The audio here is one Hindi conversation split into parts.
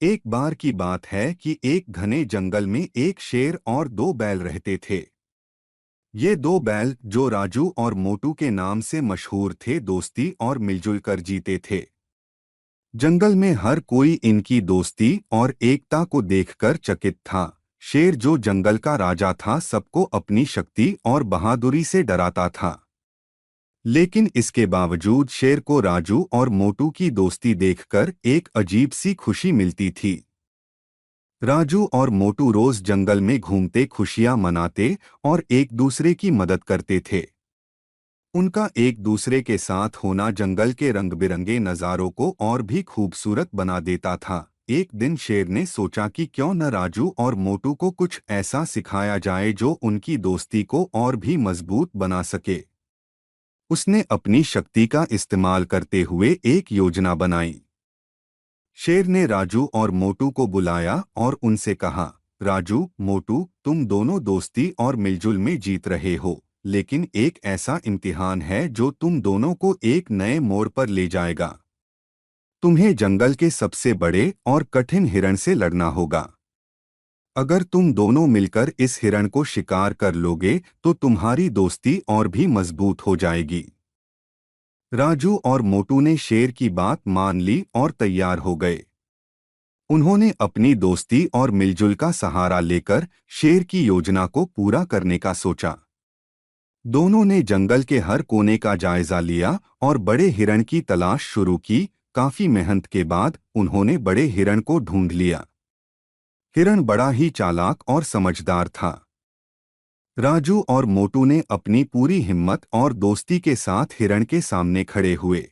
एक बार की बात है कि एक घने जंगल में एक शेर और दो बैल रहते थे। ये दो बैल जो राजू और मोटू के नाम से मशहूर थे, दोस्ती और मिलजुल कर जीते थे। जंगल में हर कोई इनकी दोस्ती और एकता को देखकर चकित था। शेर जो जंगल का राजा था, सबको अपनी शक्ति और बहादुरी से डराता था। लेकिन इसके बावजूद शेर को राजू और मोटू की दोस्ती देखकर एक अजीब सी खुशी मिलती थी। राजू और मोटू रोज जंगल में घूमते, खुशियां मनाते और एक दूसरे की मदद करते थे। उनका एक दूसरे के साथ होना जंगल के रंग बिरंगे नज़ारों को और भी खूबसूरत बना देता था। एक दिन शेर ने सोचा कि क्यों न राजू और मोटू को कुछ ऐसा सिखाया जाए जो उनकी दोस्ती को और भी मजबूत बना सके। उसने अपनी शक्ति का इस्तेमाल करते हुए एक योजना बनाई। शेर ने राजू और मोटू को बुलाया और उनसे कहा, राजू, मोटू, तुम दोनों दोस्ती और मिलजुल में जीत रहे हो, लेकिन एक ऐसा इम्तिहान है जो तुम दोनों को एक नए मोड़ पर ले जाएगा। तुम्हें जंगल के सबसे बड़े और कठिन हिरण से लड़ना होगा। अगर तुम दोनों मिलकर इस हिरण को शिकार कर लोगे तो तुम्हारी दोस्ती और भी मजबूत हो जाएगी। राजू और मोटू ने शेर की बात मान ली और तैयार हो गए। उन्होंने अपनी दोस्ती और मिलजुल का सहारा लेकर शेर की योजना को पूरा करने का सोचा। दोनों ने जंगल के हर कोने का जायजा लिया और बड़े हिरण की तलाश शुरू की। काफी मेहनत के बाद उन्होंने बड़े हिरण को ढूंढ लिया। हिरण बड़ा ही चालाक और समझदार था। राजू और मोटू ने अपनी पूरी हिम्मत और दोस्ती के साथ हिरण के सामने खड़े हुए।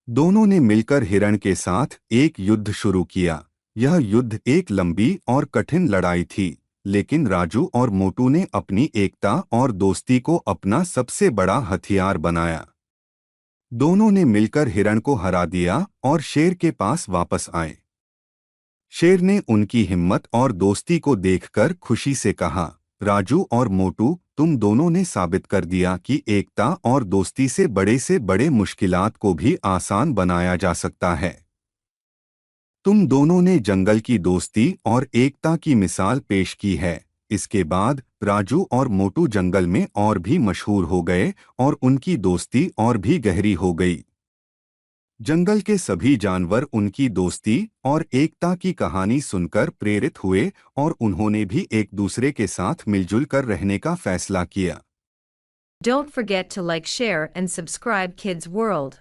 दोनों ने मिलकर हिरण के साथ एक युद्ध शुरू किया। यह युद्ध एक लंबी और कठिन लड़ाई थी, लेकिन राजू और मोटू ने अपनी एकता और दोस्ती को अपना सबसे बड़ा हथियार बनाया। दोनों ने मिलकर हिरण को हरा दिया और शेर के पास वापस आए। शेर ने उनकी हिम्मत और दोस्ती को देखकर खुशी से कहा, राजू और मोटू, तुम दोनों ने साबित कर दिया कि एकता और दोस्ती से बड़े मुश्किलात को भी आसान बनाया जा सकता है। तुम दोनों ने जंगल की दोस्ती और एकता की मिसाल पेश की है। इसके बाद राजू और मोटू जंगल में और भी मशहूर हो गए और उनकी दोस्ती और भी गहरी हो गई। जंगल के सभी जानवर उनकी दोस्ती और एकता की कहानी सुनकर प्रेरित हुए और उन्होंने भी एक दूसरे के साथ मिलजुल कर रहने का फैसला किया। Don't forget to like, share, and subscribe Kids World.